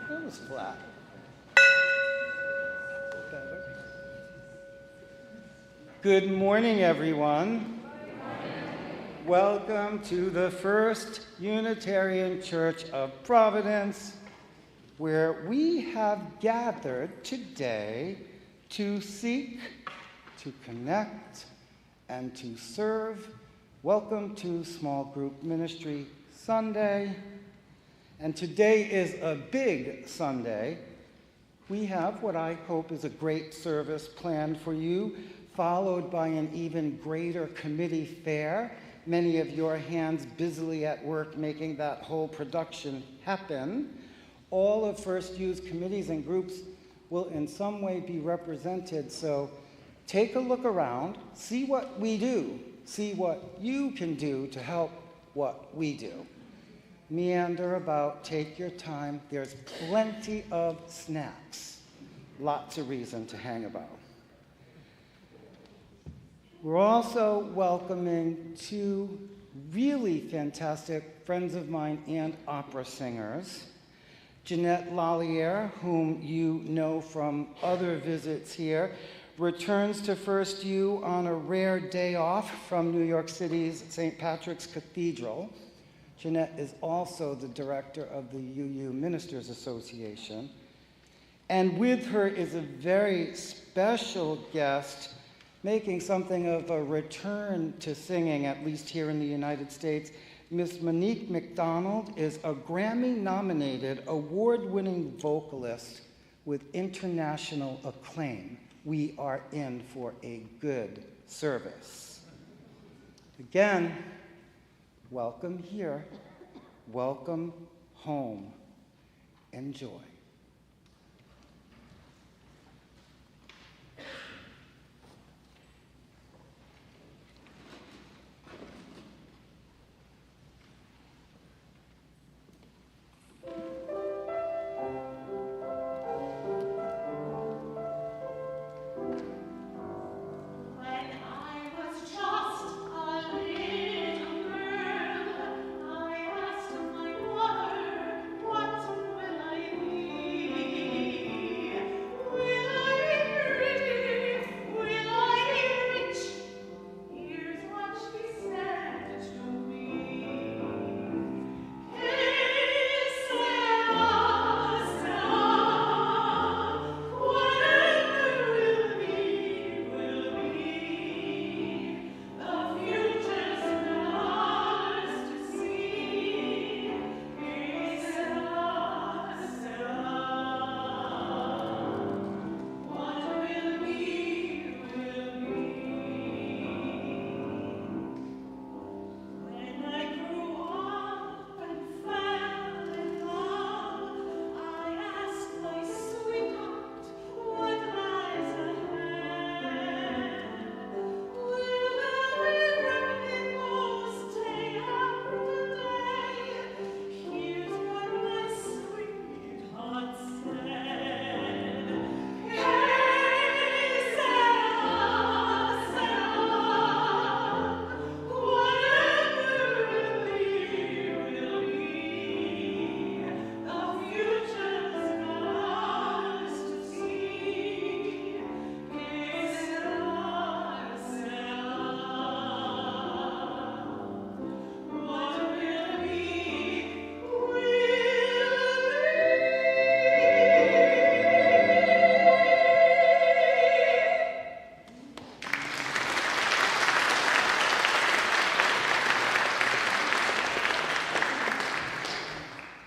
That was flat. Good morning, everyone. Welcome to the First Unitarian Church of Providence, where we have gathered today to seek, to connect, and to serve. Welcome to Small Group Ministry Sunday. And today is a big Sunday. We have what I hope is a great service planned for you, followed by an even greater committee fair. Many of your hands busily at work making that whole production happen. All of First U's committees and groups will in some way be represented, so take a look around, see what we do, see what you can do to help what we do. Meander about, take your time. There's plenty of snacks, lots of reason to hang about. We're also welcoming two really fantastic friends of mine and opera singers. Jeanette Lalliere, whom you know from other visits here, returns to First U on a rare day off from New York City's St. Patrick's Cathedral. Jeanette is also the director of the UU Ministers Association. And with her is a very special guest, making something of a return to singing, at least here in the United States. Miss Monique McDonald is a Grammy-nominated, award-winning vocalist with international acclaim. We are in for a good service. Again, welcome here, welcome home. Enjoy.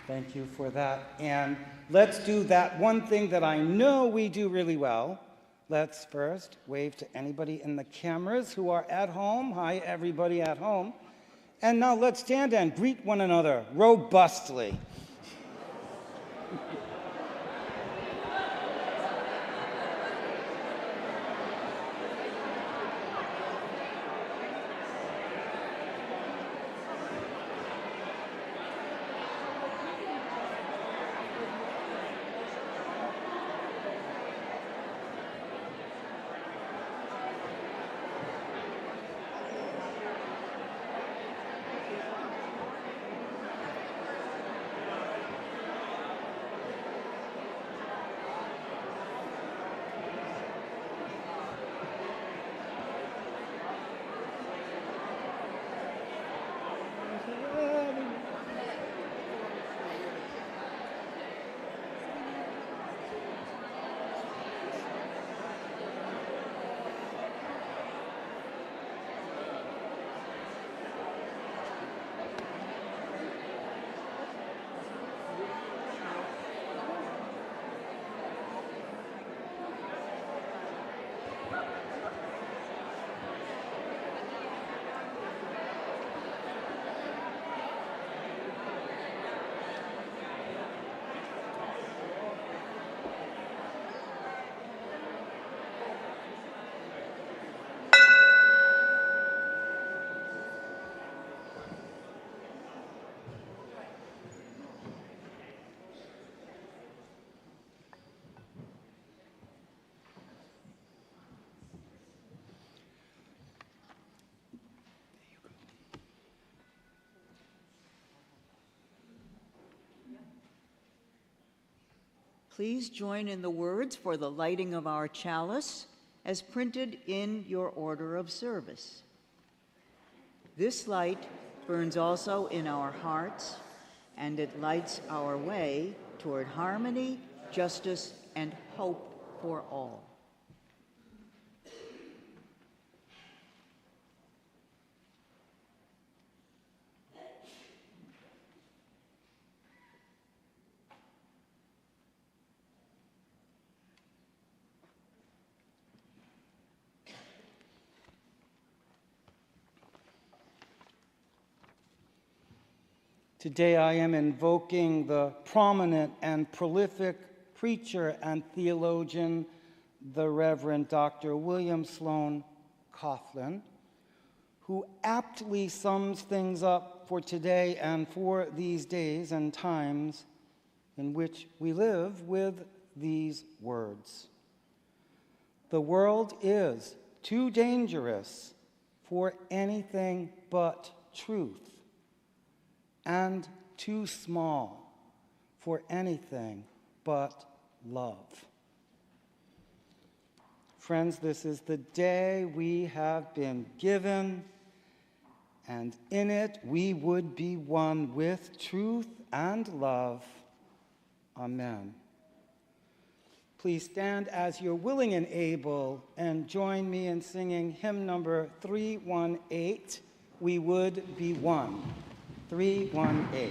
Thank you for that. And let's do that one thing that I know we do really well. Let's first wave to anybody in the cameras who are at home. Hi, everybody at home. And now let's stand and greet one another robustly. Please join in the words for the lighting of our chalice as printed in your order of service. This light burns also in our hearts, and it lights our way toward harmony, justice, and hope for all. Today I am invoking the prominent and prolific preacher and theologian, the Reverend Dr. William Sloane Coughlin, who aptly sums things up for today and for these days and times in which we live with these words. The world is too dangerous for anything but truth, and too small for anything but love. Friends, this is the day we have been given, and in it we would be one with truth and love. Amen. Please stand as you're willing and able and join me in singing hymn number 318, We Would Be One. 318.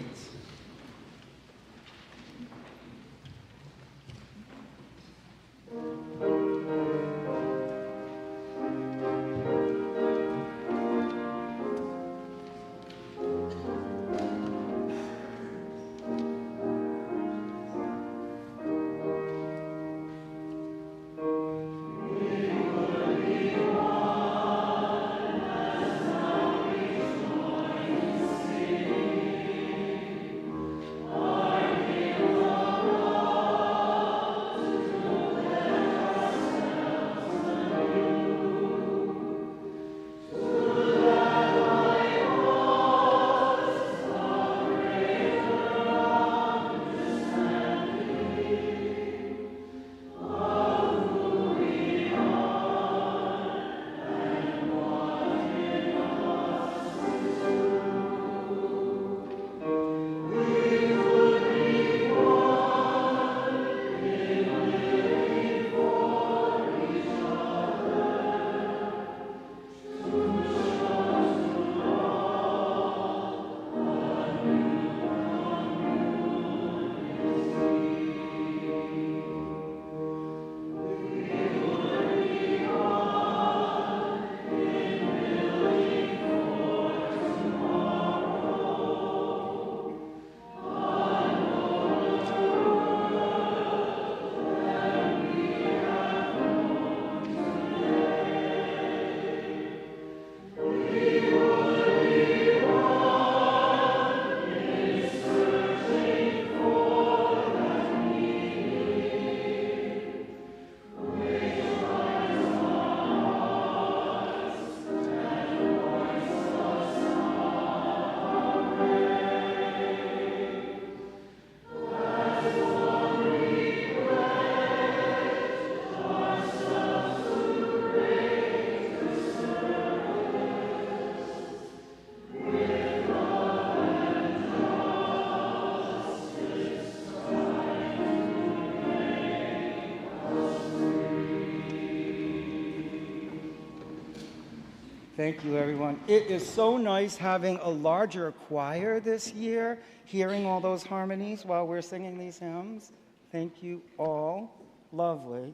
Thank you, everyone. It is so nice having a larger choir this year, hearing all those harmonies while we're singing these hymns. Thank you all. Lovely.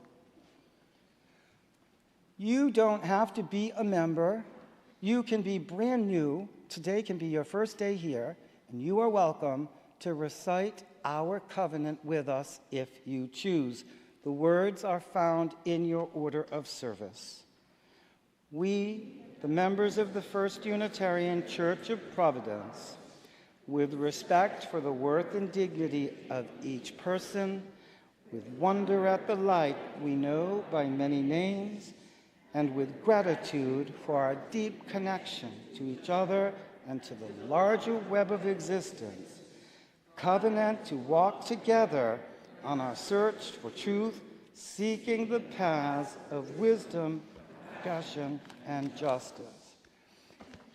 You don't have to be a member. You can be brand new. Today can be your first day here, and you are welcome to recite our covenant with us if you choose. The words are found in your order of service. We, the members of the First Unitarian Church of Providence, with respect for the worth and dignity of each person, with wonder at the light we know by many names, and with gratitude for our deep connection to each other and to the larger web of existence, covenant to walk together on our search for truth, seeking the paths of wisdom, compassion, and justice.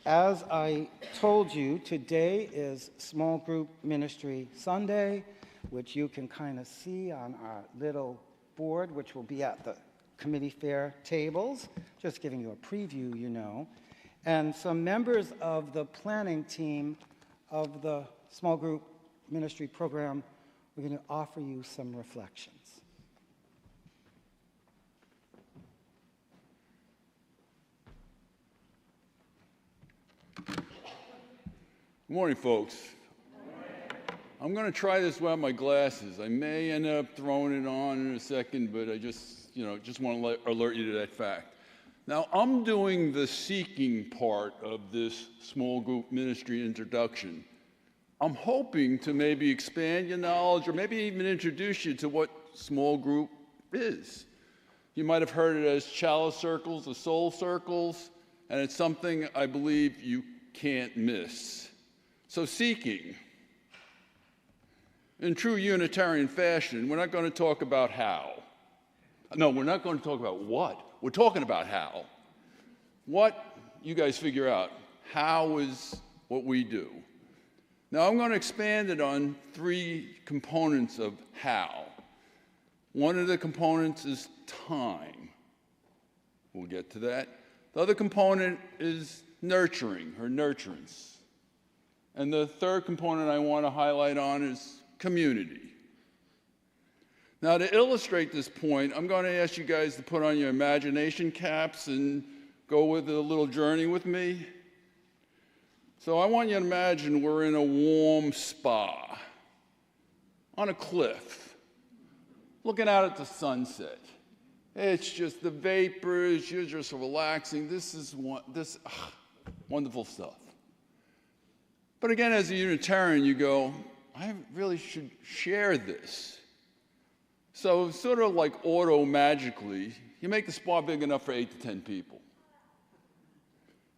As I told you, today is Small Group Ministry Sunday, which you can kind of see on our little board, which will be at the committee fair tables, just giving you a preview, you know. And some members of the planning team of the Small Group Ministry program are going to offer you some reflections. Good morning, folks. I'm going to try this without my glasses. I may end up throwing it on in a second, but I just want to alert you to that fact. Now, I'm doing the seeking part of this small group ministry introduction. I'm hoping to maybe expand your knowledge or maybe even introduce you to what small group is. You might have heard it as chalice circles or soul circles, and it's something I believe you can't miss. So seeking. In true Unitarian fashion, we're not going to talk about how. No, we're not going to talk about what. We're talking about how. What, you guys figure out. How is what we do. Now, I'm going to expand it on three components of how. One of the components is time. We'll get to that. The other component is nurturing, or nurturance. And the third component I want to highlight on is community. Now, to illustrate this point, I'm going to ask you guys to put on your imagination caps and go with a little journey with me. So I want you to imagine we're in a warm spa on a cliff, looking out at the sunset. It's just the vapors, you're just relaxing. This is wonderful stuff. But again, as a Unitarian, you go, I really should share this. So sort of like auto-magically, you make the spa big enough for 8 to 10 people.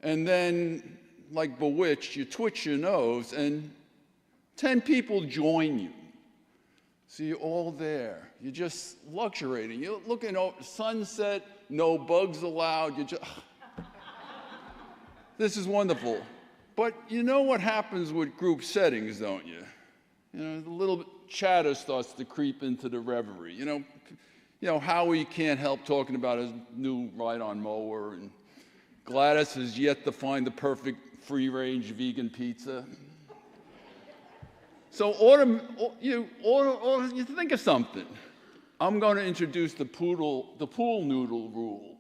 And then, like bewitched, you twitch your nose and 10 people join you. So you're all there. You're just luxuriating. You're looking over sunset, no bugs allowed. This is wonderful. But you know what happens with group settings, don't you? You know, the little chatter starts to creep into the reverie. You know, Howie can't help talking about his new ride-on mower, and Gladys has yet to find the perfect free-range vegan pizza. So you think of something. I'm going to introduce the pool noodle rule.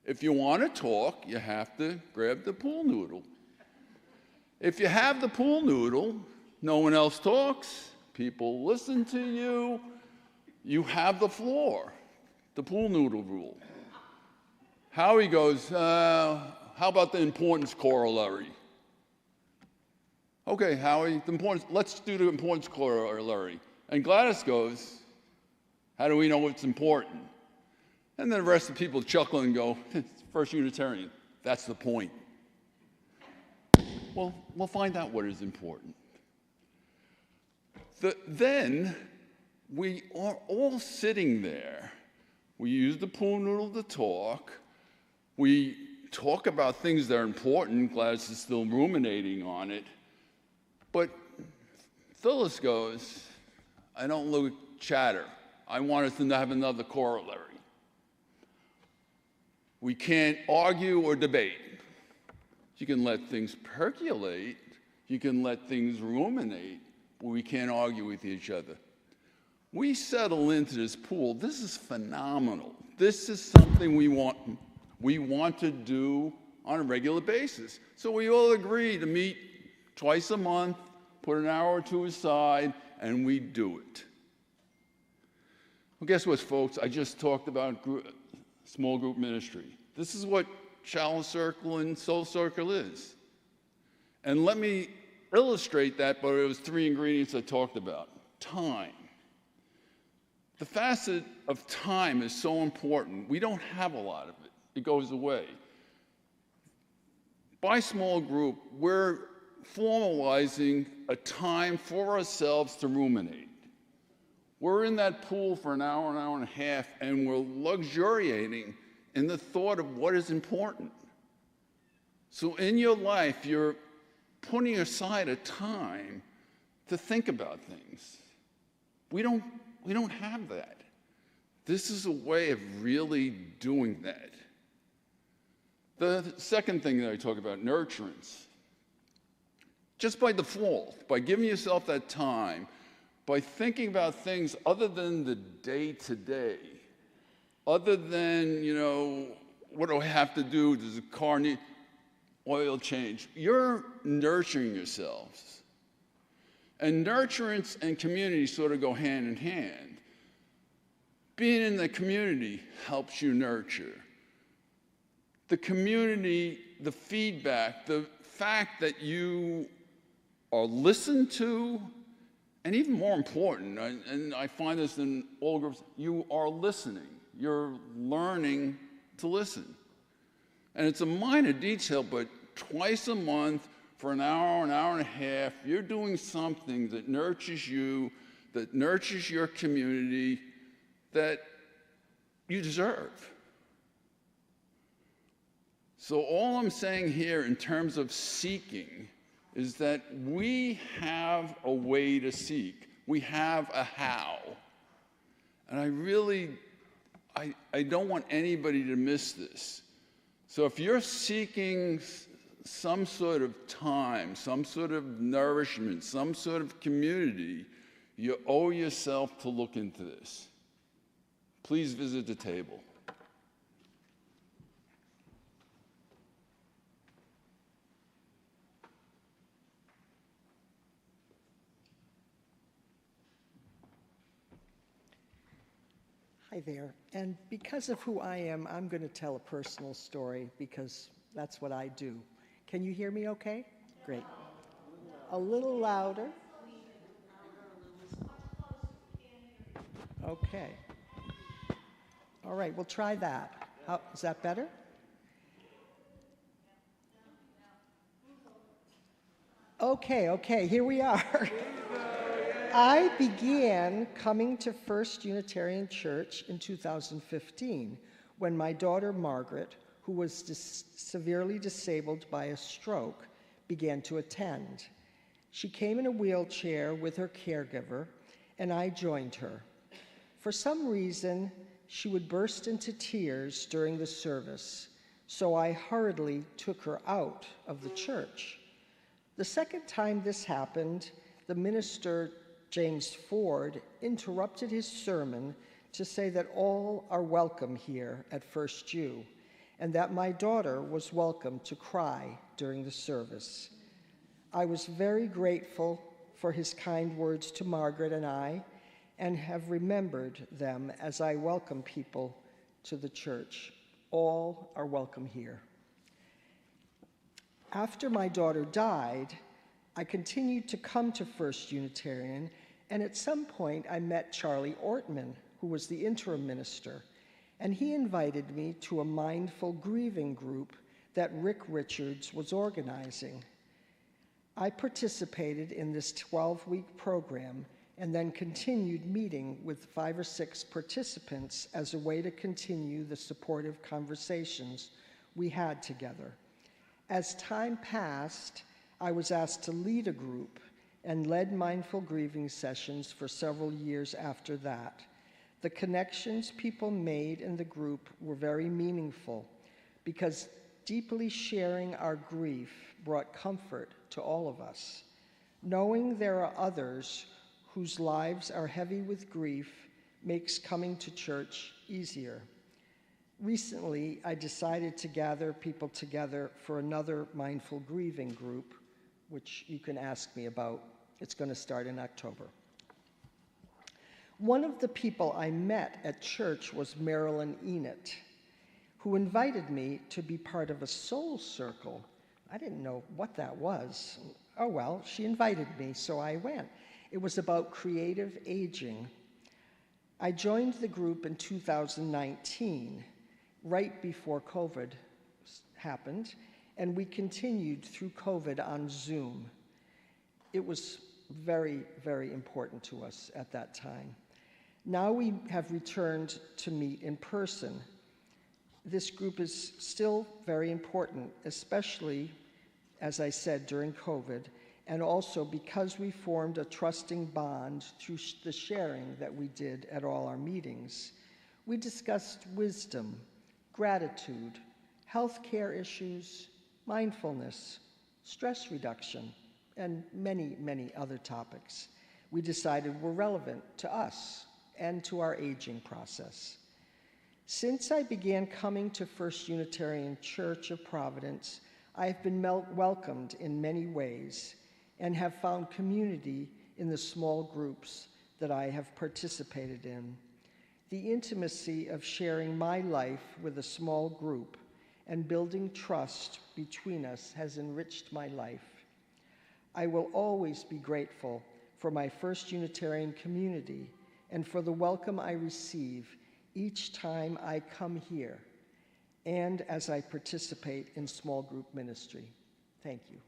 If you want to talk, you have to grab the pool noodle. If you have the pool noodle, no one else talks, people listen to you, you have the floor. The pool noodle rule. Howie goes, how about the importance corollary? Okay, Howie, let's do the importance corollary. And Gladys goes, how do we know what's important? And then the rest of the people chuckle and go, First Unitarian, that's the point. Well, we'll find out what is important. Then we are all sitting there. We use the pool noodle to talk. We talk about things that are important. Gladys is still ruminating on it. But Phyllis goes, I don't look chatter. I want us to have another corollary. We can't argue or debate. You can let things percolate. You can let things ruminate, but we can't argue with each other. We settle into this pool. This is phenomenal. This is something we want to do on a regular basis. So we all agree to meet twice a month, put an hour or two aside, and we do it. Well, guess what, folks? I just talked about small group ministry. This is what Chalice Circle and Soul Circle is. And let me illustrate that by those three ingredients I talked about. Time. The facet of time is so important. We don't have a lot of it. It goes away. By small group, we're formalizing a time for ourselves to ruminate. We're in that pool for an hour and a half, and we're luxuriating in the thought of what is important. So in your life, you're putting aside a time to think about things. We don't have that. This is a way of really doing that. The second thing that I talk about, nurturance. Just by default, by giving yourself that time, by thinking about things other than the day-to-day, other than, what do I have to do? Does the car need oil change? You're nurturing yourselves. And nurturance and community sort of go hand in hand. Being in the community helps you nurture. The community, the feedback, the fact that you are listened to, and even more important, and I find this in all groups, you are listening. You're learning to listen. And it's a minor detail, but twice a month for an hour and a half, you're doing something that nurtures you, that nurtures your community, that you deserve. So all I'm saying here in terms of seeking is that we have a way to seek. We have a how. And I don't want anybody to miss this. So if you're seeking some sort of time, some sort of nourishment, some sort of community, you owe yourself to look into this. Please visit the table. Hi there. And because of who I am, I'm going to tell a personal story because that's what I do. Can you hear me okay? Great. A little louder. Okay. All right, we'll try that. Is that better? Okay, here we are. I began coming to First Unitarian Church in 2015 when my daughter Margaret, who was severely disabled by a stroke, began to attend. She came in a wheelchair with her caregiver, and I joined her. For some reason, she would burst into tears during the service, so I hurriedly took her out of the church. The second time this happened, the minister, James Ford, interrupted his sermon to say that all are welcome here at First U, and that my daughter was welcome to cry during the service. I was very grateful for his kind words to Margaret and I, and have remembered them as I welcome people to the church. All are welcome here. After my daughter died, I continued to come to First Unitarian, and at some point I met Charlie Ortman, who was the interim minister, and he invited me to a mindful grieving group that Rick Richards was organizing. I participated in this 12-week program and then continued meeting with 5 or 6 participants as a way to continue the supportive conversations we had together. As time passed, I was asked to lead a group and led mindful grieving sessions for several years after that. The connections people made in the group were very meaningful because deeply sharing our grief brought comfort to all of us. Knowing there are others whose lives are heavy with grief makes coming to church easier. Recently, I decided to gather people together for another mindful grieving group, which you can ask me about. It's going to start in October. One of the people I met at church was Marilyn Enid, who invited me to be part of a soul circle. I didn't know what that was. Oh well, she invited me, so I went. It was about creative aging. I joined the group in 2019, right before COVID happened, and we continued through COVID on Zoom. It was very, very important to us at that time. Now we have returned to meet in person. This group is still very important, especially, as I said, during COVID, and also because we formed a trusting bond through the sharing that we did at all our meetings. We discussed wisdom, gratitude, healthcare issues, mindfulness, stress reduction, and many, many other topics we decided were relevant to us and to our aging process. Since I began coming to First Unitarian Church of Providence, I have been welcomed in many ways and have found community in the small groups that I have participated in. The intimacy of sharing my life with a small group and building trust between us has enriched my life. I will always be grateful for my First Unitarian community and for the welcome I receive each time I come here and as I participate in small group ministry. Thank you.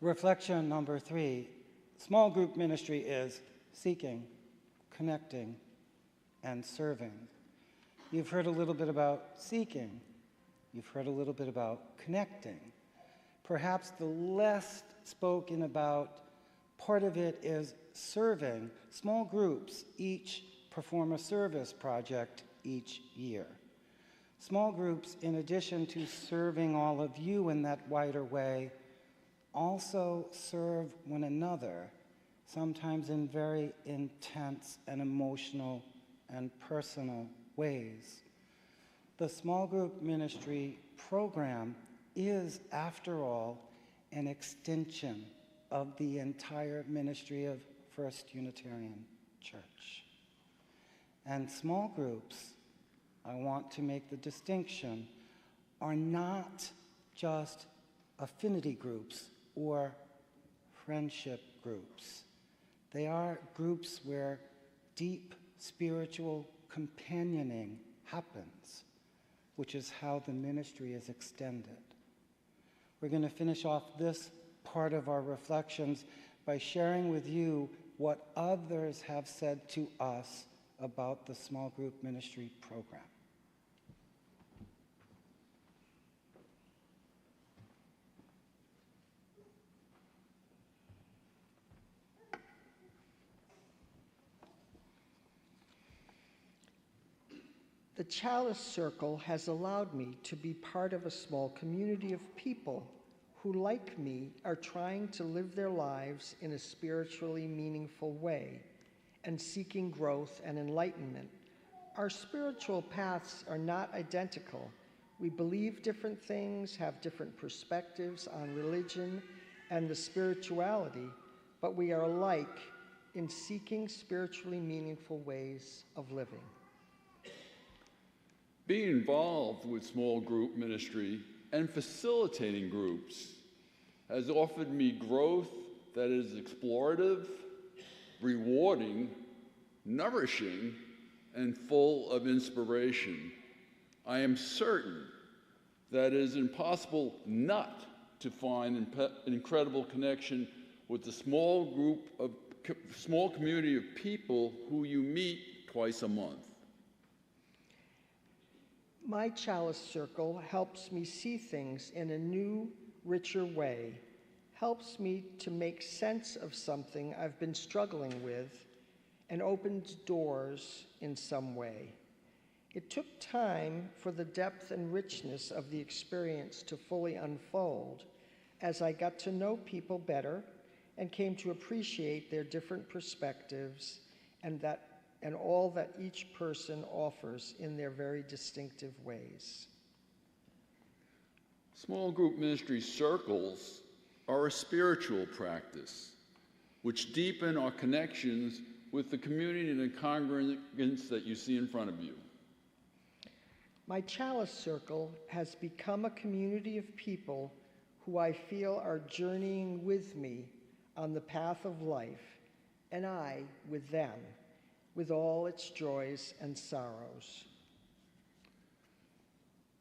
Reflection number 3, small group ministry is seeking, connecting, and serving. You've heard a little bit about seeking. You've heard a little bit about connecting. Perhaps the less spoken about part of it is serving. Small groups each perform a service project each year. Small groups, in addition to serving all of you in that wider way, also serve one another, sometimes in very intense and emotional and personal ways. The small group ministry program is, after all, an extension of the entire ministry of First Unitarian Church. And small groups, I want to make the distinction, are not just affinity groups or friendship groups. They are groups where deep spiritual companioning happens, which is how the ministry is extended. We're going to finish off this part of our reflections by sharing with you what others have said to us about the small group ministry program. The Chalice Circle has allowed me to be part of a small community of people who, like me, are trying to live their lives in a spiritually meaningful way and seeking growth and enlightenment. Our spiritual paths are not identical. We believe different things, have different perspectives on religion and the spirituality, but we are alike in seeking spiritually meaningful ways of living. Being involved with small group ministry and facilitating groups has offered me growth that is explorative, rewarding, nourishing, and full of inspiration. I am certain that it is impossible not to find an incredible connection with the small community of people who you meet twice a month. My Chalice Circle helps me see things in a new, richer way, helps me to make sense of something I've been struggling with, and opens doors in some way. It took time for the depth and richness of the experience to fully unfold as I got to know people better and came to appreciate their different perspectives and all that each person offers in their very distinctive ways. Small group ministry circles are a spiritual practice which deepen our connections with the community and the congregants that you see in front of you. My Chalice Circle has become a community of people who I feel are journeying with me on the path of life, and I with them, with all its joys and sorrows.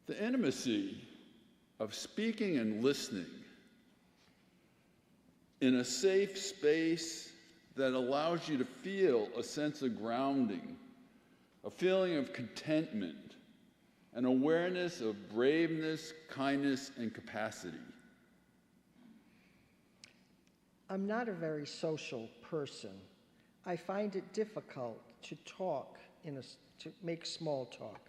The intimacy of speaking and listening in a safe space that allows you to feel a sense of grounding, a feeling of contentment, an awareness of braveness, kindness, and capacity. I'm not a very social person. I find it difficult to to make small talk.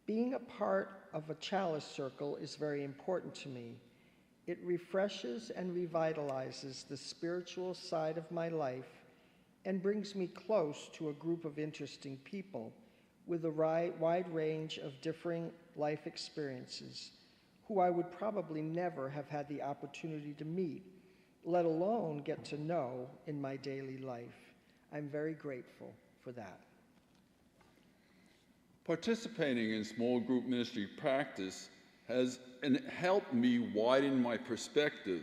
Being a part of a Chalice Circle is very important to me. It refreshes and revitalizes the spiritual side of my life and brings me close to a group of interesting people with a wide range of differing life experiences who I would probably never have had the opportunity to meet, let alone get to know in my daily life. I'm very grateful for that. Participating in small group ministry practice has helped me widen my perspective.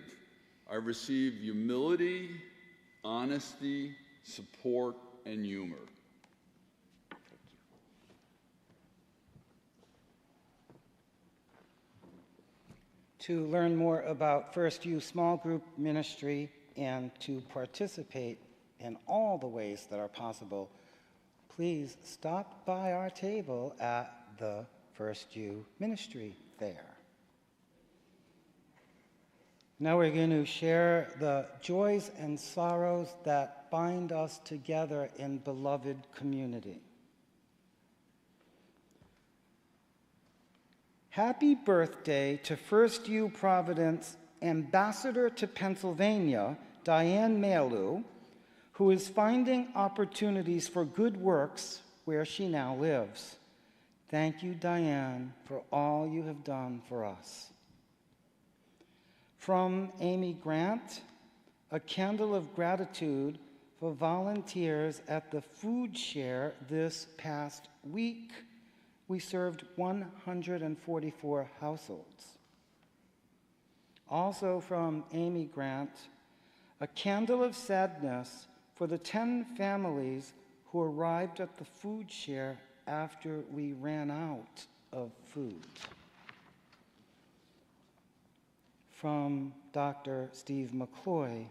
I receive humility, honesty, support, and humor. To learn more about First U small group ministry and to participate in all the ways that are possible, please stop by our table at the First U Ministry Fair. Now we're going to share the joys and sorrows that bind us together in beloved community. Happy birthday to First U Providence Ambassador to Pennsylvania, Diane Mailou, who is finding opportunities for good works where she now lives. Thank you, Diane, for all you have done for us. From Amy Grant, a candle of gratitude for volunteers at the food share this past week. We served 144 households. Also from Amy Grant, a candle of sadness for the 10 families who arrived at the food share after we ran out of food. From Dr. Steve McCloy,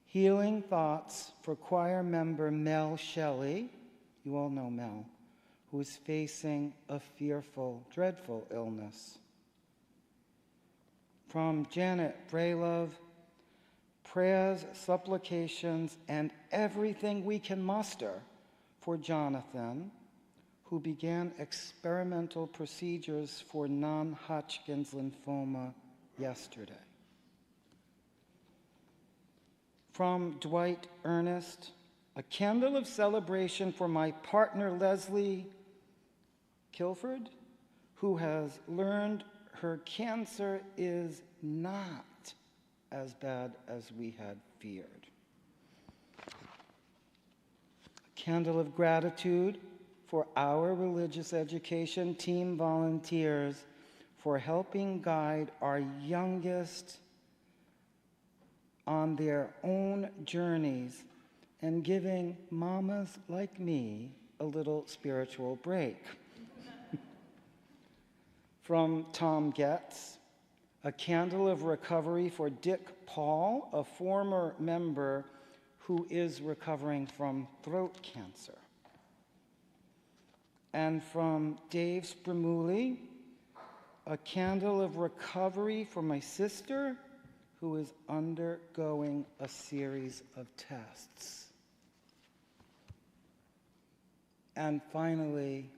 healing thoughts for choir member Mel Shelley, you all know Mel, who is facing a fearful, dreadful illness. From Janet Braylove, prayers, supplications, and everything we can muster for Jonathan, who began experimental procedures for non-Hodgkin's lymphoma yesterday. From Dwight Ernest, a candle of celebration for my partner Leslie Kilford, who has learned her cancer is not as bad as we had feared. A candle of gratitude for our religious education team volunteers for helping guide our youngest on their own journeys and giving mamas like me a little spiritual break. From Tom Getz, a candle of recovery for Dick Paul, a former member who is recovering from throat cancer. And from Dave Spramuli, a candle of recovery for my sister who is undergoing a series of tests. And finally,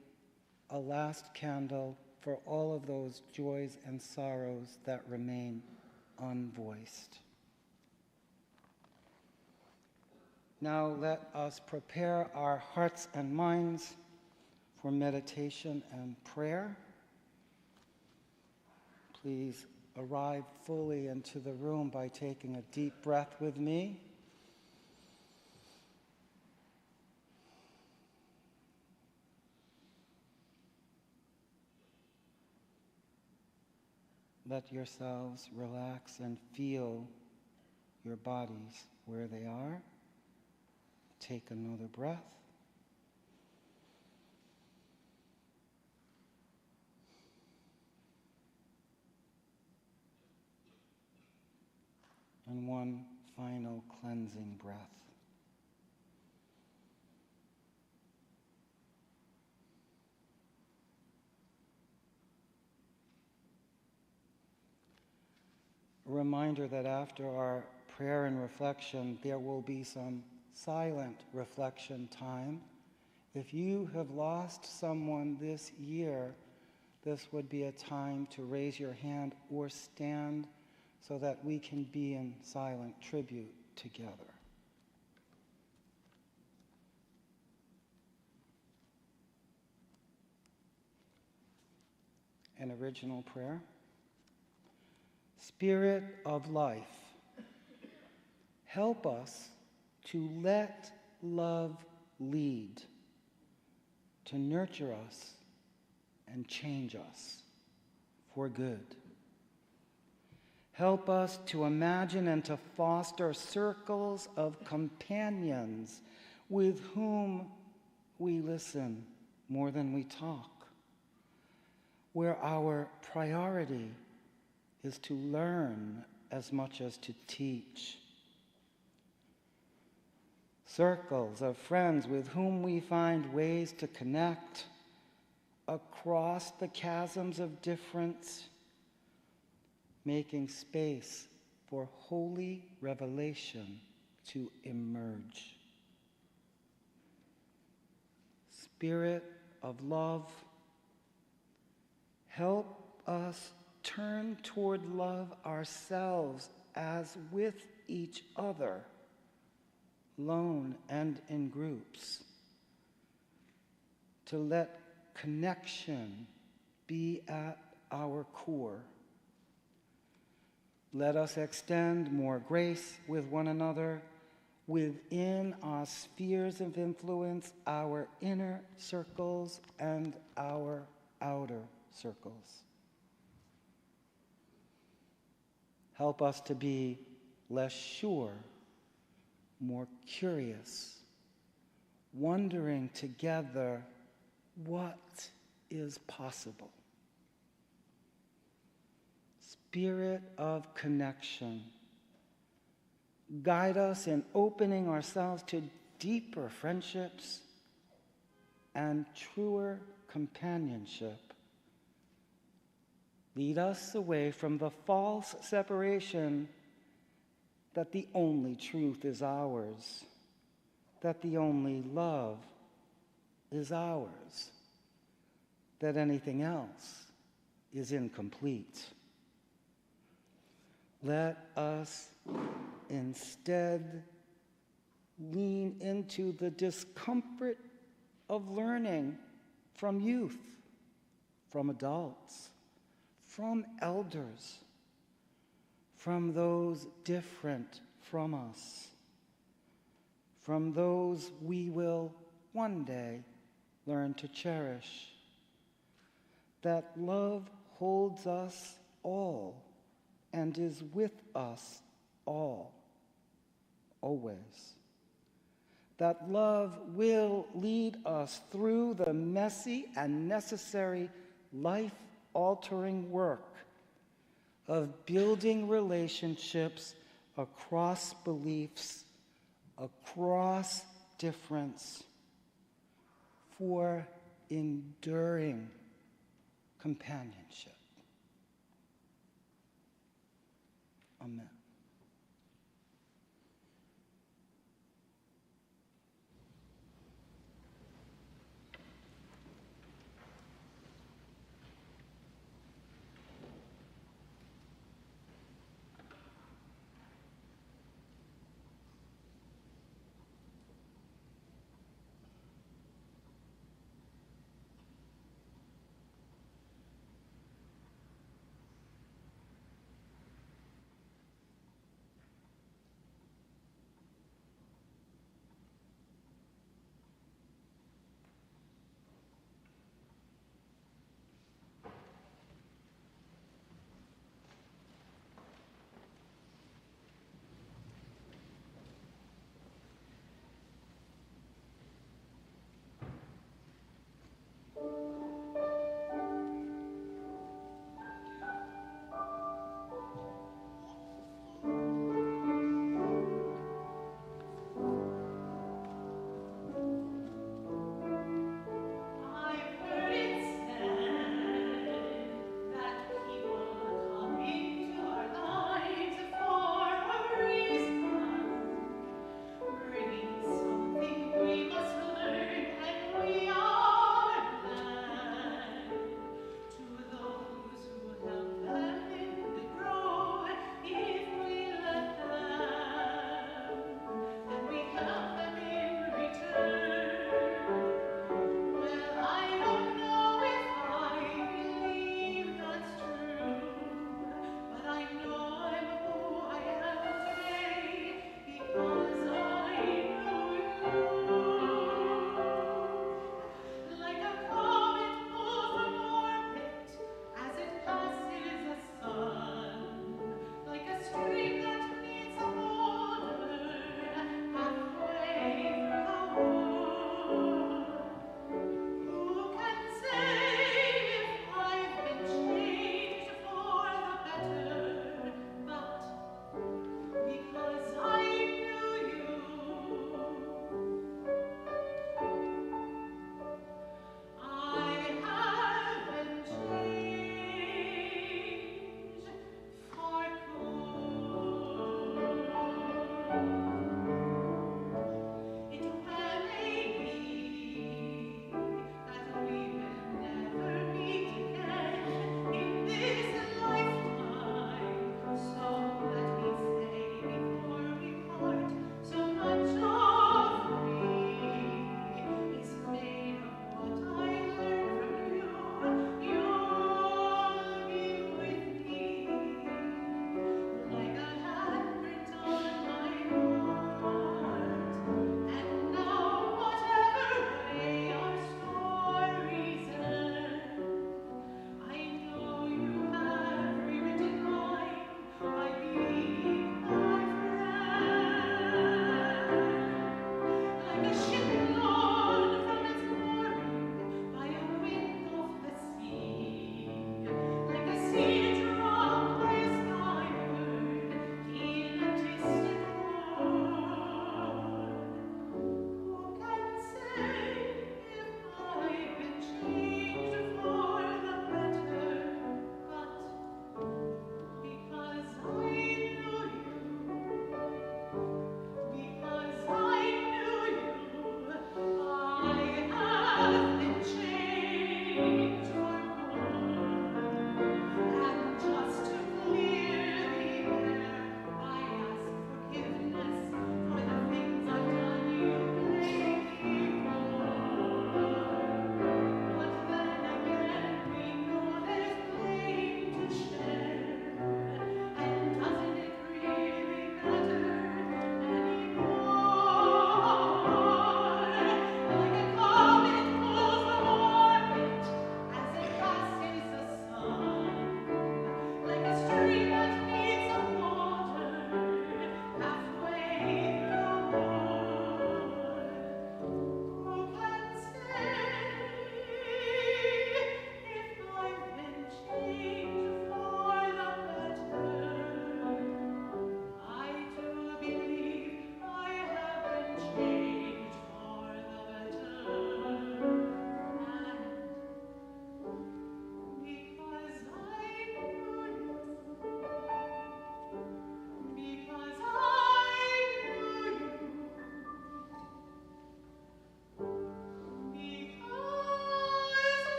a last candle for all of those joys and sorrows that remain unvoiced. Now let us prepare our hearts and minds for meditation and prayer. Please arrive fully into the room by taking a deep breath with me. Let yourselves relax and feel your bodies where they are. Take another breath. And one final cleansing breath. A reminder that after our prayer and reflection, there will be some silent reflection time. If you have lost someone this year, this would be a time to raise your hand or stand so that we can be in silent tribute together. An original prayer. Spirit of life, help us to let love lead, to nurture us and change us for good. Help us to imagine and to foster circles of companions with whom we listen more than we talk, where our priority is to learn as much as to teach. Circles of friends with whom we find ways to connect across the chasms of difference, making space for holy revelation to emerge. Spirit of love, help us turn toward love ourselves as with each other, alone and in groups, to let connection be at our core. Let us extend more grace with one another within our spheres of influence, our inner circles and our outer circles. Help us to be less sure, more curious, wondering together what is possible. Spirit of connection, guide us in opening ourselves to deeper friendships and truer companionship. Lead us away from the false separation that the only truth is ours, that the only love is ours, that anything else is incomplete. Let us instead lean into the discomfort of learning from youth, from adults, from elders, from those different from us, from those we will one day learn to cherish. That love holds us all and is with us all, always. That love will lead us through the messy and necessary life-altering work of building relationships across beliefs, across difference, for enduring companionship. Amen.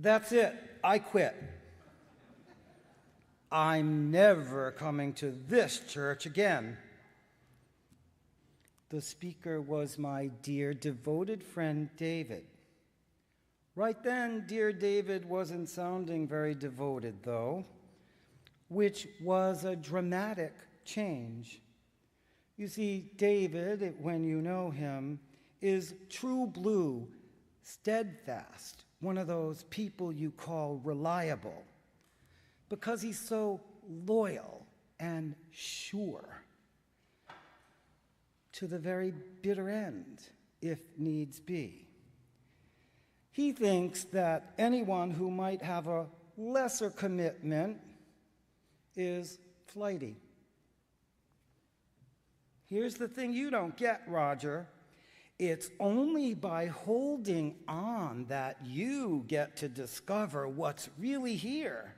That's it. I quit. I'm never coming to this church again. The speaker was my dear, devoted friend, David. Right then, dear David wasn't sounding very devoted, though, which was a dramatic change. You see, David, when you know him, is true blue, steadfast, one of those people you call reliable, because he's so loyal and sure. To the very bitter end, if needs be. He thinks that anyone who might have a lesser commitment is flighty. Here's the thing you don't get, Roger. It's only by holding on that you get to discover what's really here,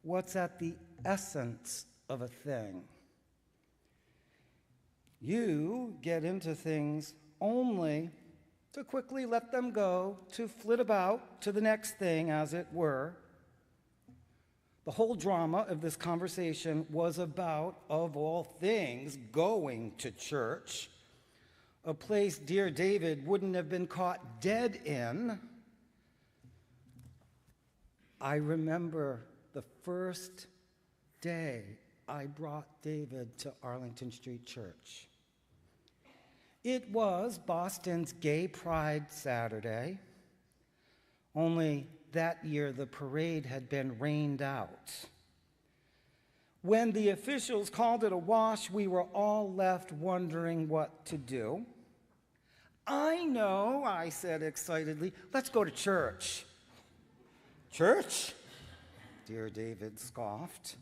what's at the essence of a thing. You get into things only to quickly let them go, to flit about to the next thing, as it were. The whole drama of this conversation was about, of all things, going to church, a place dear David wouldn't have been caught dead in. I remember the first day I brought David to Arlington Street Church. It was Boston's Gay Pride Saturday, only that year the parade had been rained out. When the officials called it a wash, we were all left wondering what to do. I know, I said excitedly, let's go to church. Church? Dear David scoffed.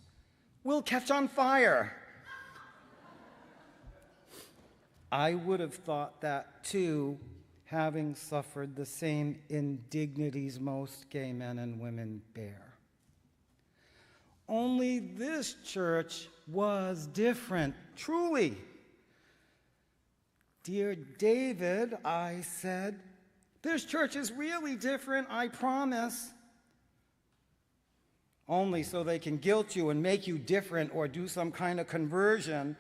We'll catch on fire. I would have thought that too, having suffered the same indignities most gay men and women bear. Only this church was different, truly. Dear David, I said, this church is really different, I promise. Only so they can guilt you and make you different or do some kind of conversion.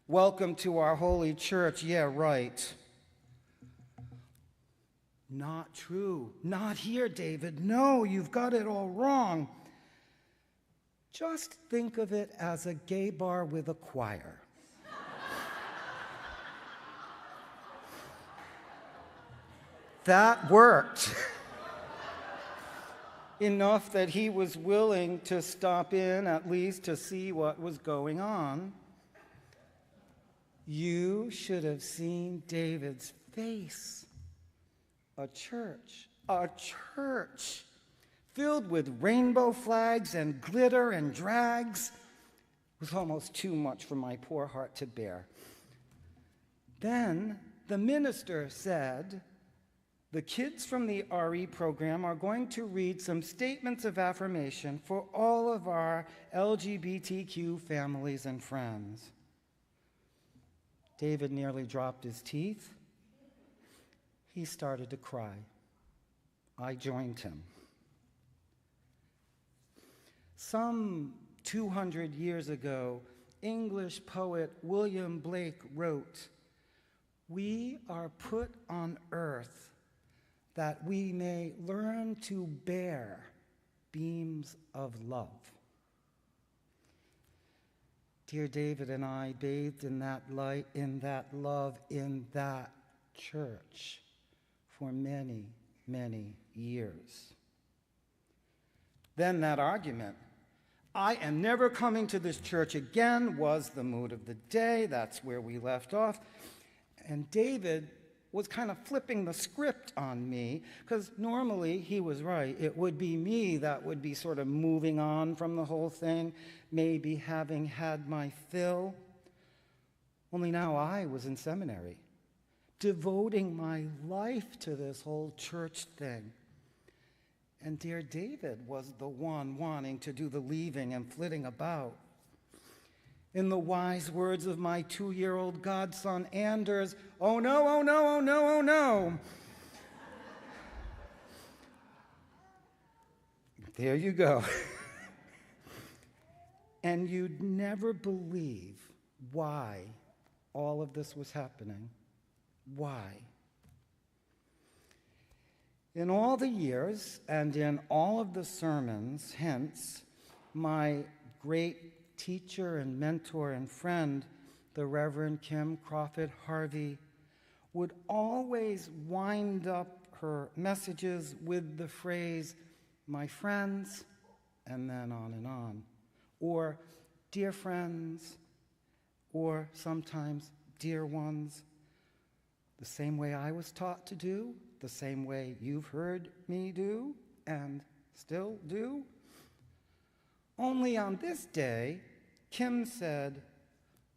Welcome to our holy church. Yeah, right. Not true. Not here, David. No, you've got it all wrong. Just think of it as a gay bar with a choir. That worked. Enough that he was willing to stop in at least to see what was going on. You should have seen David's face. A church filled with rainbow flags and glitter and drags was almost too much for my poor heart to bear. Then the minister said, the kids from the RE program are going to read some statements of affirmation for all of our LGBTQ families and friends. David nearly dropped his teeth. He started to cry. I joined him. Some 200 years ago, English poet William Blake wrote, "We are put on earth that we may learn to bear beams of love." Dear David and I bathed in that light, in that love, in that church for many, many years. Then that argument, I am never coming to this church again, was the mood of the day. That's where we left off. And David was kind of flipping the script on me, because normally he was right. It would be me that would be sort of moving on from the whole thing, maybe having had my fill. Only now I was in seminary, devoting my life to this whole church thing. And dear David was the one wanting to do the leaving and flitting about. In the wise words of my 2-year-old godson, Anders, oh no, oh no, oh no, oh no. There you go. And you'd never believe why all of this was happening. Why? In all the years and in all of the sermons, hence, my great teacher and mentor and friend, the Reverend Kim Crawford Harvey, would always wind up her messages with the phrase, "My friends," and then on and on, or "dear friends," or sometimes "dear ones," the same way I was taught to do, the same way you've heard me do and still do. Only on this day, Kim said,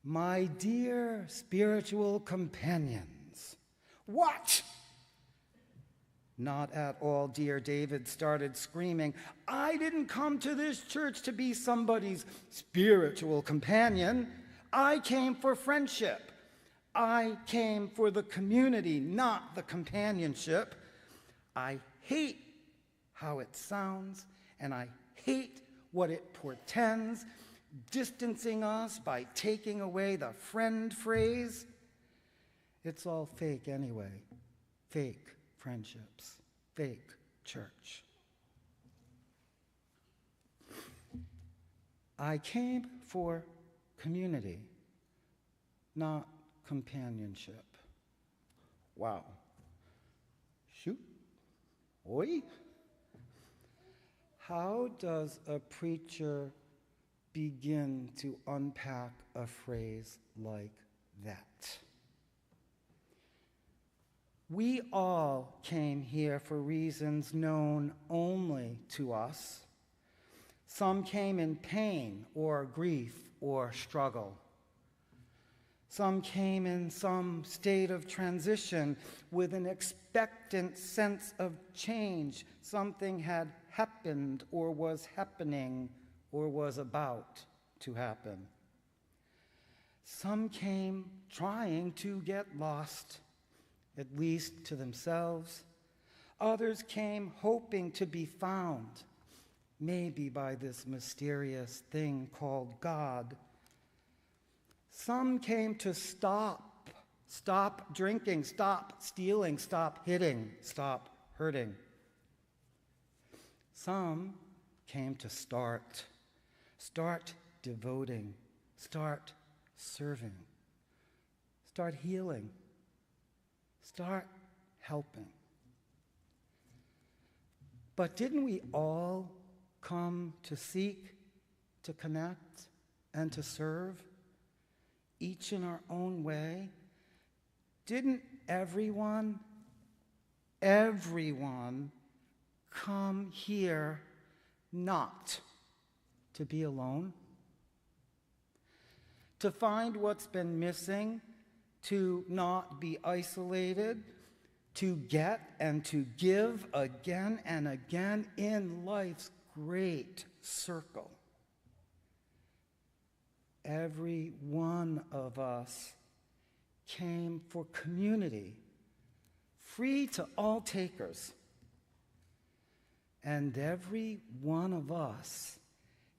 "My dear spiritual companions." What? Not at all, dear David started screaming. I didn't come to this church to be somebody's spiritual companion. I came for friendship. I came for the community, not the companionship. I hate how it sounds, and I hate what it portends, distancing us by taking away the friend phrase. It's all fake anyway. Fake friendships, fake church. I came for community, not companionship. Wow. Shoot. Oi. How does a preacher begin to unpack a phrase like that? We all came here for reasons known only to us. Some came in pain or grief or struggle. Some came in some state of transition with an expectant sense of change. Something had happened or was happening or was about to happen. Some came trying to get lost, at least to themselves. Others came hoping to be found, maybe by this mysterious thing called God. Some came to stop drinking, stop stealing, stop hitting, stop hurting. Some came to start devoting, start serving, start healing, start helping. But didn't we all come to seek, to connect, and to serve, each in our own way? Didn't everyone come here not to be alone? To find what's been missing, to not be isolated, to get and to give again and again in life's great circle. Every one of us came for community, free to all takers. And every one of us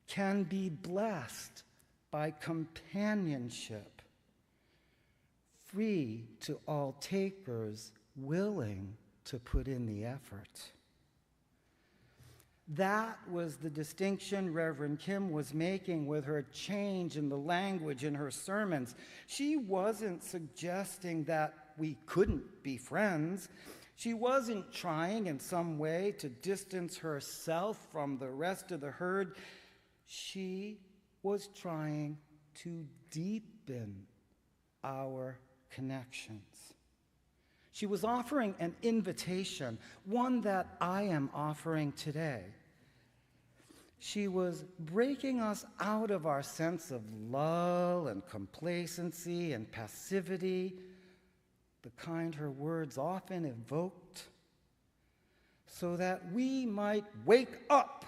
can be blessed by companionship, free to all takers, willing to put in the effort. That was the distinction Reverend Kim was making with her change in the language in her sermons. She wasn't suggesting that we couldn't be friends. She wasn't trying in some way to distance herself from the rest of the herd. She was trying to deepen our connections. She was offering an invitation, one that I am offering today. She was breaking us out of our sense of lull and complacency and passivity, the kind her words often evoked, so that we might wake up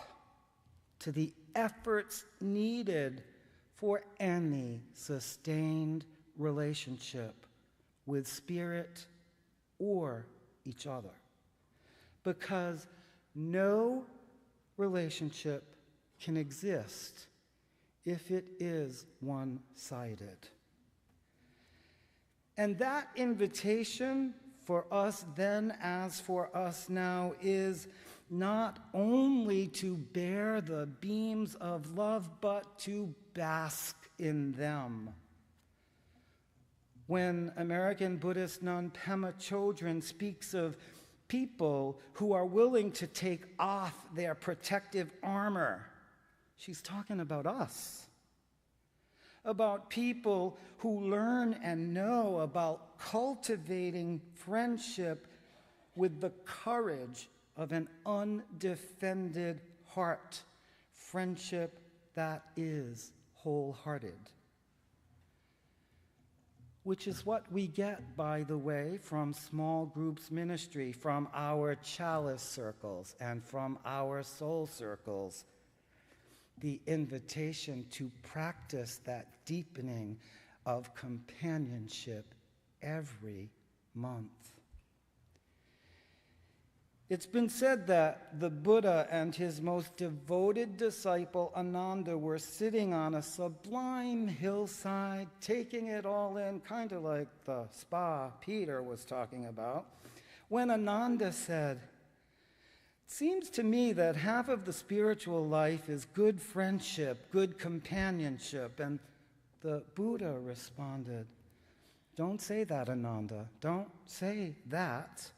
to the efforts needed for any sustained relationship with Spirit or each other. Because no relationship can exist if it is one-sided. And that invitation for us then as for us now is not only to bear the beams of love, but to bask in them. When American Buddhist nun Pema Chodron speaks of people who are willing to take off their protective armor, she's talking about us. About people who learn and know about cultivating friendship with the courage of an undefended heart, friendship that is wholehearted. Which is what we get, by the way, from small groups ministry, from our chalice circles, and from our soul circles. The invitation to practice that deepening of companionship every month. It's been said that the Buddha and his most devoted disciple Ananda were sitting on a sublime hillside, taking it all in, kind of like the spa Peter was talking about, when Ananda said, "It seems to me that half of the spiritual life is good friendship, good companionship." And the Buddha responded, "Don't say that, Ananda. Don't say that.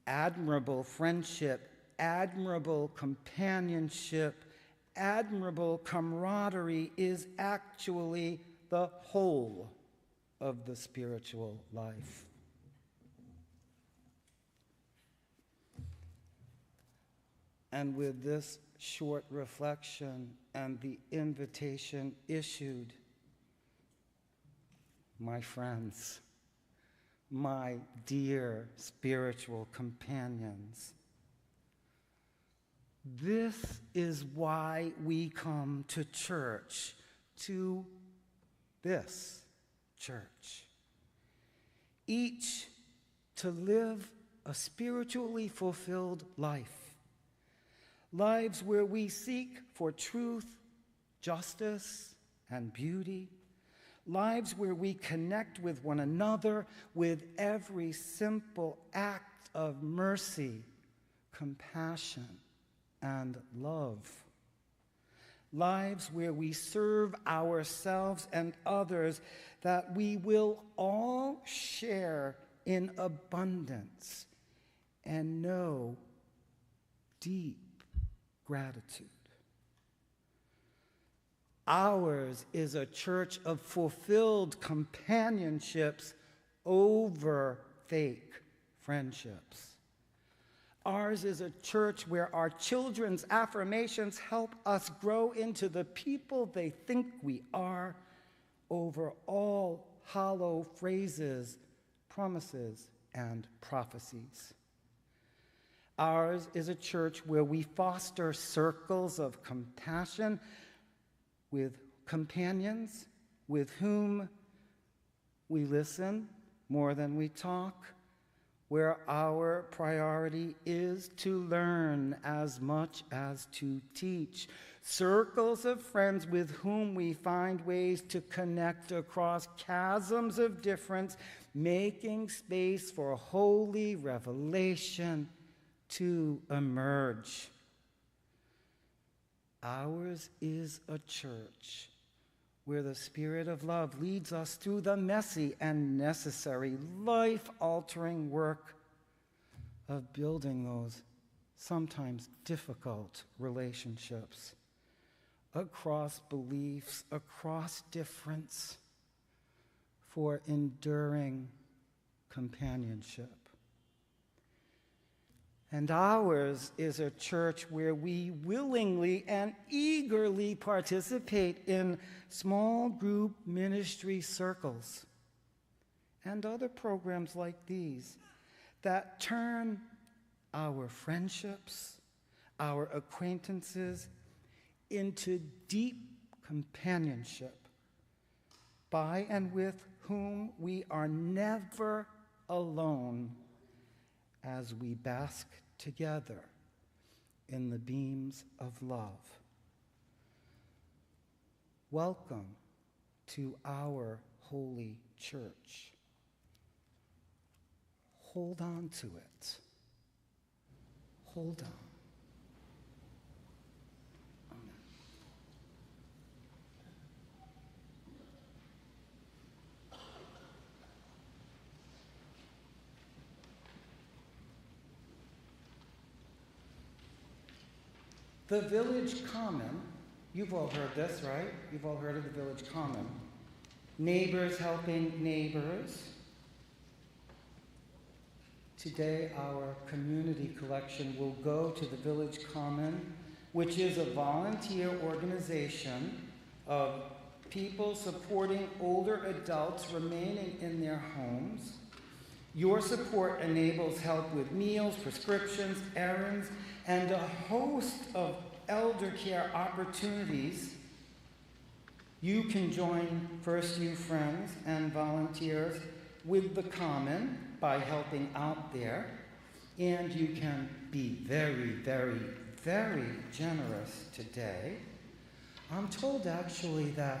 Admirable friendship, admirable companionship, admirable camaraderie is actually the whole of the spiritual life." And with this short reflection and the invitation issued, my friends, my dear spiritual companions, this is why we come to church, to this church. Each to live a spiritually fulfilled life. Lives where we seek for truth, justice, and beauty. Lives where we connect with one another with every simple act of mercy, compassion, and love. Lives where we serve ourselves and others, that we will all share in abundance and know deep gratitude. Ours is a church of fulfilled companionships over fake friendships. Ours is a church where our children's affirmations help us grow into the people they think we are over all hollow phrases, promises, and prophecies. Ours is a church where we foster circles of compassion with companions with whom we listen more than we talk, where our priority is to learn as much as to teach, circles of friends with whom we find ways to connect across chasms of difference, making space for holy revelation to emerge. Ours is a church where the Spirit of love leads us through the messy and necessary, life-altering work of building those sometimes difficult relationships across beliefs, across difference, for enduring companionship. And ours is a church where we willingly and eagerly participate in small group ministry circles and other programs like these that turn our friendships, our acquaintances into deep companionship, by and with whom we are never alone as we bask together in the beams of love. Welcome to our holy church. Hold on to it. Hold on. The village common, you've all heard this, right? You've all heard of the village common. Neighbors helping neighbors. Today, our community collection will go to the village common, which is a volunteer organization of people supporting older adults remaining in their homes. Your support enables help with meals, prescriptions, errands, and a host of elder care opportunities. You can join First You friends and volunteers with the common by helping out there, and you can be very, very, very generous today. I'm told actually that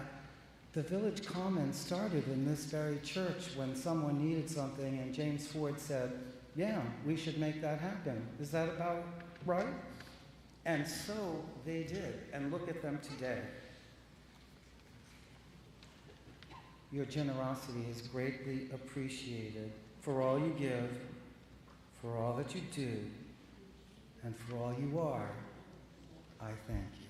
the village common started in this very church when someone needed something, and James Ford said, yeah, we should make that happen. Is that about right? And so they did, and look at them today. Your generosity is greatly appreciated for all you give, for all that you do, and for all you are. I thank you.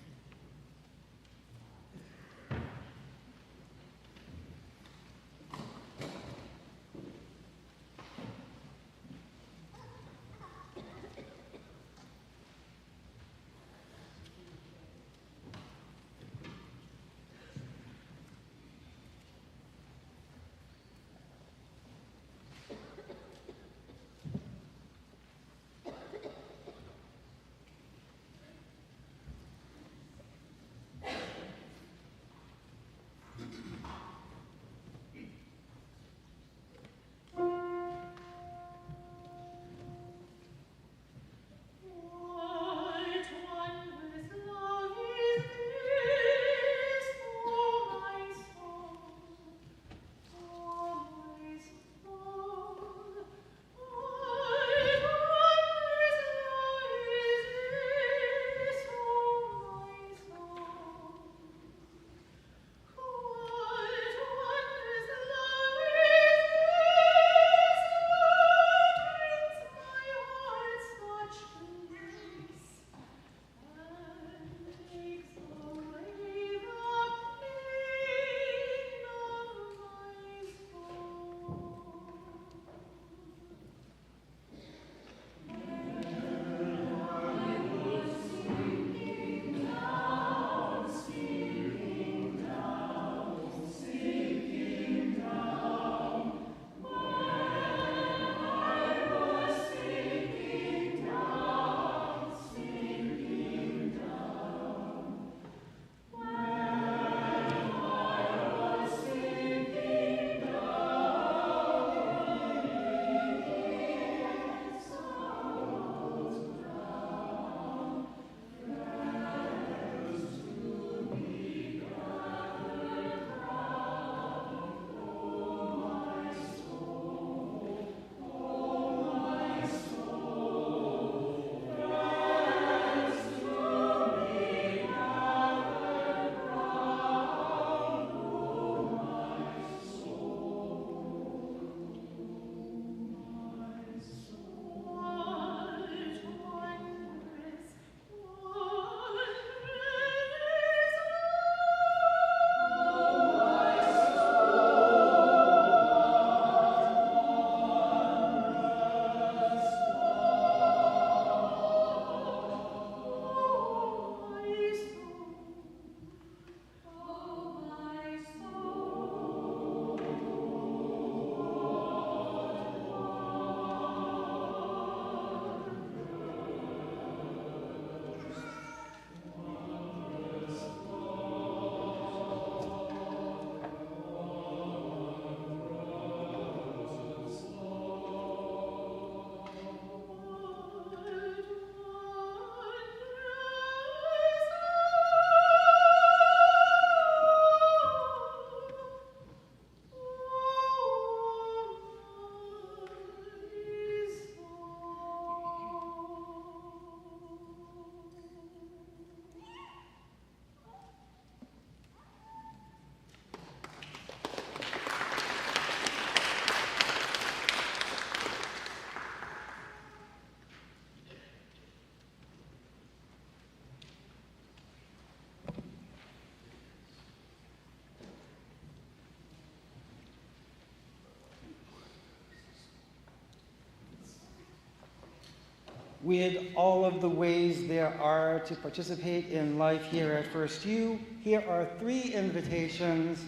with all of the ways there are to participate in life here at First U, here are 3 invitations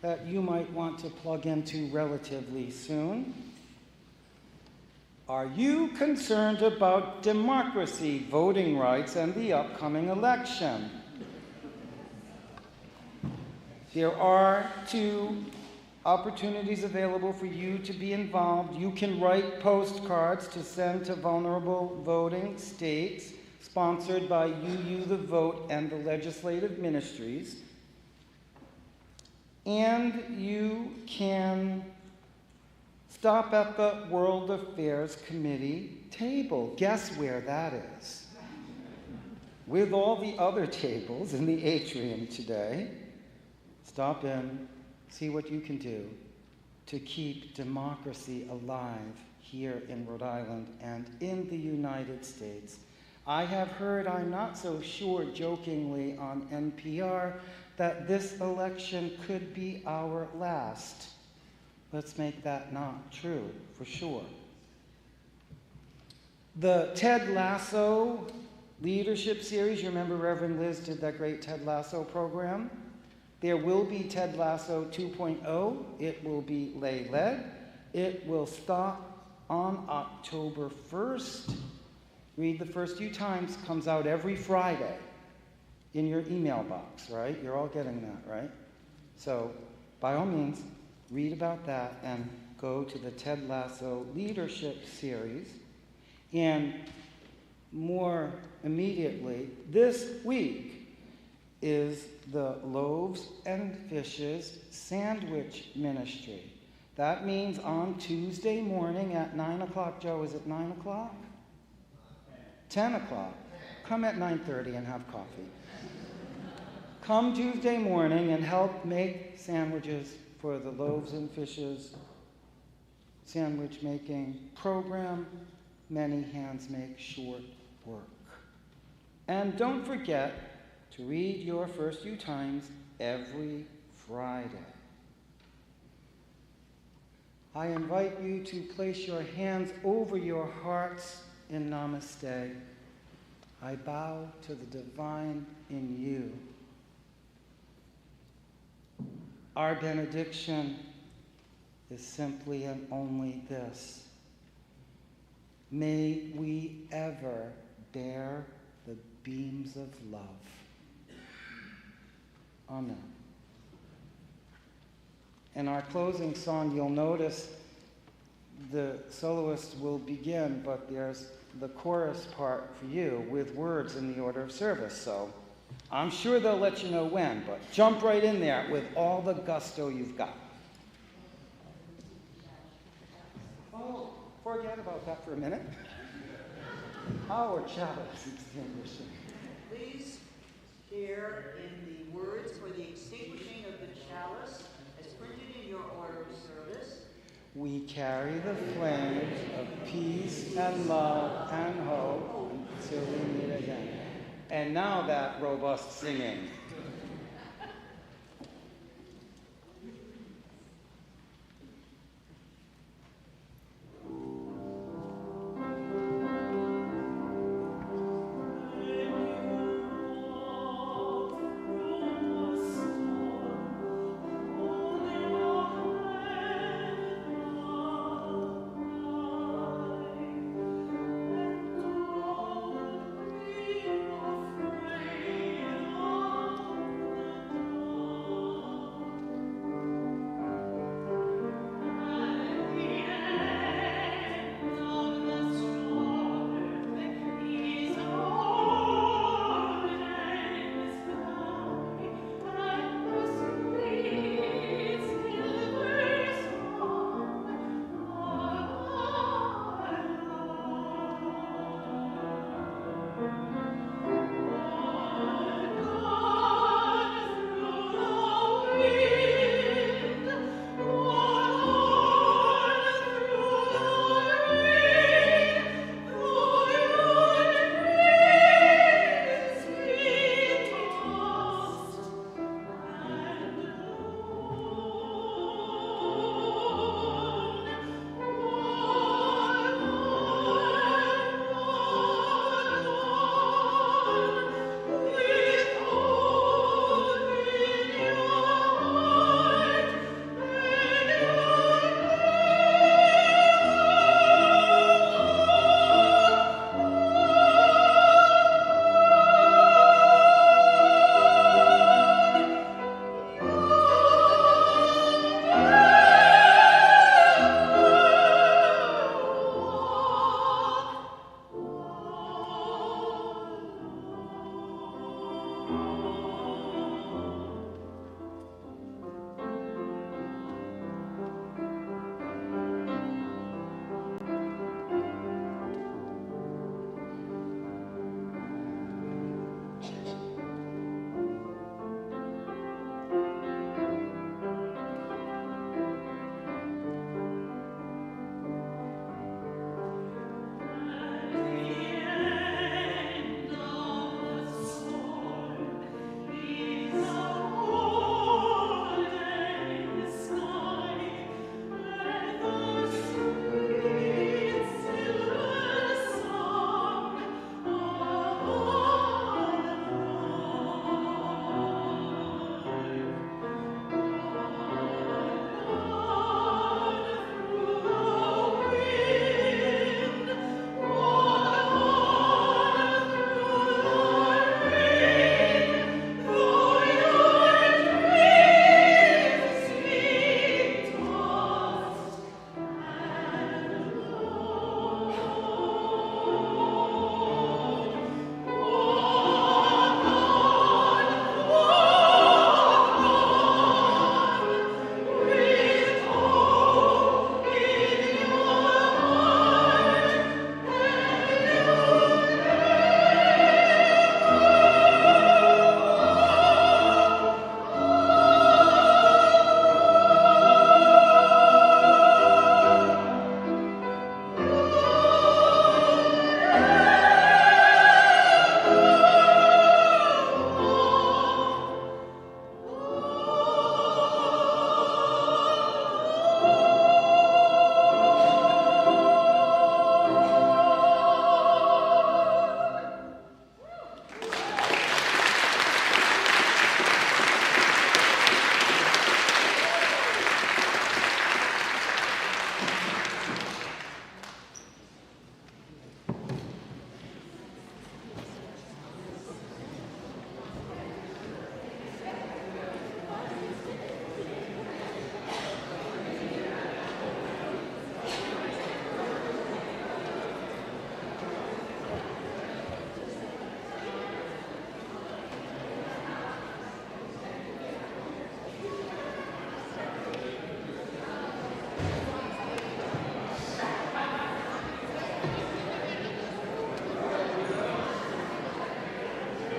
that you might want to plug into relatively soon. Are you concerned about democracy, voting rights, and the upcoming election? There are 2 opportunities available for you to be involved. You can write postcards to send to vulnerable voting states, sponsored by UU The Vote and the Legislative Ministries. And you can stop at the World Affairs Committee table. Guess where that is? With all the other tables in the atrium today. Stop in, see what you can do to keep democracy alive here in Rhode Island and in the United States. I have heard, I'm not so sure, jokingly on NPR, that this election could be our last. Let's make that not true, for sure. The Ted Lasso Leadership Series, you remember Reverend Liz did that great Ted Lasso program? There will be Ted Lasso 2.0. It will be lay-led. It will stop on October 1st. Read the First Few Times, comes out every Friday in your email box, right? You're all getting that, right? So, by all means, read about that and go to the Ted Lasso Leadership Series. And more immediately, this week is the Loaves and Fishes Sandwich Ministry. That means on Tuesday morning at 9 o'clock. Joe, is it 9 o'clock? 10 o'clock. Come at 9:30 and have coffee. Come Tuesday morning and help make sandwiches for the Loaves and Fishes sandwich making program. Many hands make short work. And don't forget to read your First Few Times every Friday. I invite you to place your hands over your hearts in Namaste. I bow to the divine in you. Our benediction is simply and only this. May we ever bear the beams of love. Amen. In our closing song, you'll notice the soloist will begin, but there's the chorus part for you with words in the order of service. So I'm sure they'll let you know when, but jump right in there with all the gusto you've got. Oh, forget about that for a minute. Our chalice extinguishing. Please share in the words for the extinguishing of the chalice as printed in your order of service. We carry the flames of peace and love and hope until we meet again. And now that robust singing.